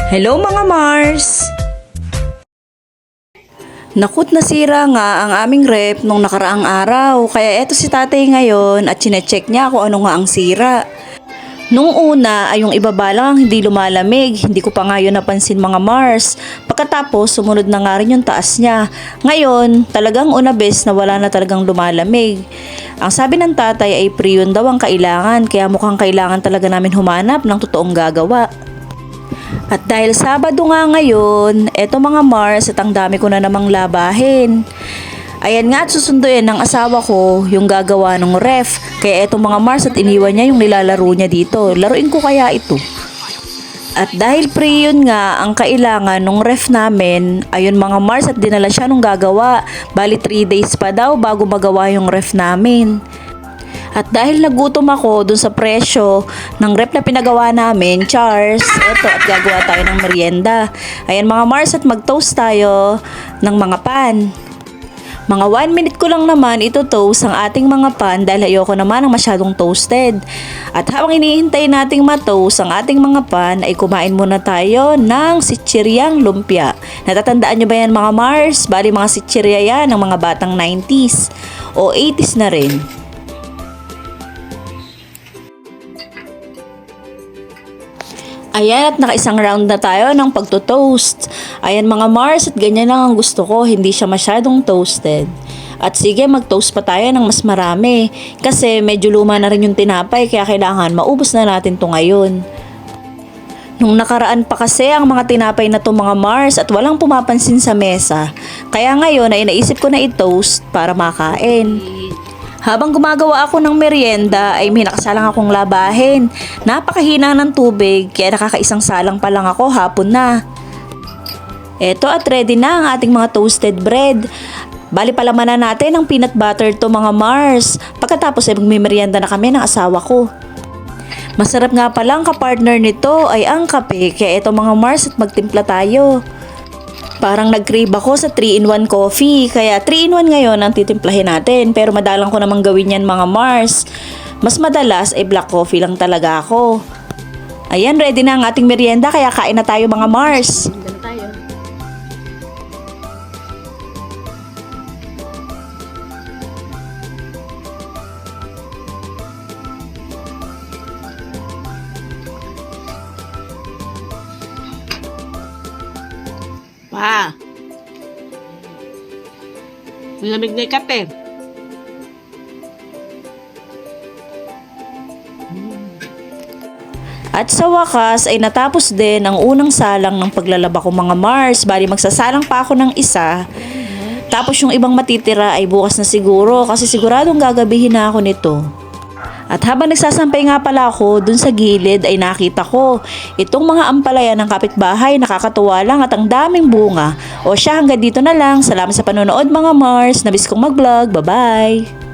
Hello mga Mars! Nakut nasira nga ang aming rep nung nakaraang araw, kaya eto si tatay ngayon at chinecheck niya kung ano nga ang sira. Nung una ay yung ibaba lang ang hindi lumalamig, hindi ko pa nga yun napansin mga Mars. Pagkatapos sumunod na nga rin yung taas niya. Ngayon talagang una bes na wala na talagang lumalamig. Ang sabi ng tatay ay pre-yun daw ang kailangan, kaya mukhang kailangan talaga namin humanap ng totoong gagawa. At dahil Sabado nga ngayon, eto mga Mars at ang dami ko na namang labahin. Ayan nga at susunduin ng asawa ko yung gagawa ng ref. Kaya eto mga Mars at iniwan niya yung nilalaro niya dito. Laruin ko kaya ito. At dahil pre yun nga ang kailangan nung ref namin, ayun mga Mars at dinala siya nung gagawa. Bali 3 days pa daw bago magawa yung ref namin. At dahil nagutom ako dun sa presyo ng rep na pinagawa namin, Charles, eto at gagawa tayo ng merienda. Ayan mga Mars at mag-toast tayo ng mga pan. Mga 1 minute ko lang naman ito toast ang ating mga pan dahil ayoko naman ng masyadong toasted. At habang hinihintay nating ma-toast ang ating mga pan ay kumain muna tayo ng sichiryang lumpia. Natatandaan nyo ba yan mga Mars? Bali mga sichirya yan ng mga batang 90s o 80s na rin. Ayan at nakaisang round na tayo ng pagto-toast. Ayan mga Mars at ganyan lang ang gusto ko, hindi siya masyadong toasted. At sige mag-toast pa tayo ng mas marami kasi medyo luma na rin yung tinapay kaya kailangan maubos na natin to ngayon. Nung nakaraan pa kasi ang mga tinapay na to mga Mars at walang pumapansin sa mesa. Kaya ngayon ay naisip ko na i-toast para makain. Habang gumagawa ako ng merienda ay may nakasalang akong labahin. Napakahina ng tubig kaya nakakaisang salang pa lang ako, hapon na. Eto at ready na ang ating mga toasted bread. Bali palamanan natin ng peanut butter to mga Mars. Pagkatapos ay magmimerienda na kami ng asawa ko. Masarap nga pala ang kapartner nito ay ang kape, kaya eto mga Mars at magtimpla tayo. Parang nag-crave ako sa 3-in-1 coffee, kaya 3-in-1 ngayon ang titimplahin natin. Pero madalang ko namang gawin yan mga Mars. Mas madalas ay black coffee lang talaga ako. Ayan, ready na ang ating merienda kaya kain na tayo mga Mars. Pa, malamig na yung kape. At sa wakas ay natapos din ang unang salang ng paglalaba ko mga Mars. Bali magsasalang pa ako ng isa. Tapos yung ibang matitira ay bukas na siguro kasi siguradong gagabihin na ako nito. At habang nagsasampay nga pala ako dun sa gilid ay nakita ko itong mga ampalaya ng kapitbahay, nakakatuwa lang at ang daming bunga. O siya, hanggang dito na lang. Salamat sa panonood mga Mars. Nabis kong mag-vlog. Bye-bye!